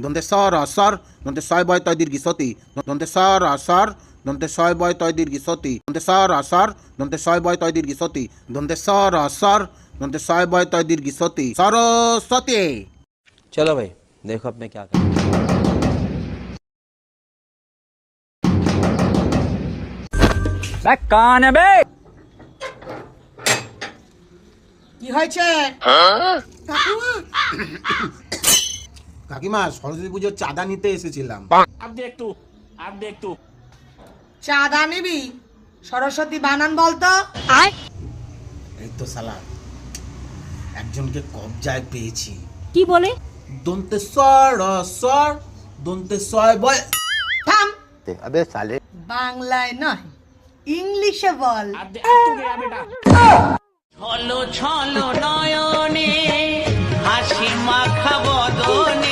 Donde sara sar, donde sai boy toy dirgisoti, donde sara sar, donde sai boy toy dirgisoti, donde sara sar, donde sai boy toy dirgisoti, donde sara sar, donde sai boy toy dirgisoti, saraswati. चलो भाई देखो अब मैं क्या करूँ। কান বে কি হয়েছে? কাকিমা সরস্বতী পুজোর চাঁদা নিতে এসেছিলাম। চাঁদা নিবি? সরস্বতী বানান বলতো। এই তো শালা একজনকে কবজায় পেয়েছি। কি বলে? দন্তে সরা সর, দন্তে সয় বয়। থাম, अबे साले বাংলায় নয় ইংলিশে বল। ছলো ছলো নয়নে হাসি মাখা বদনে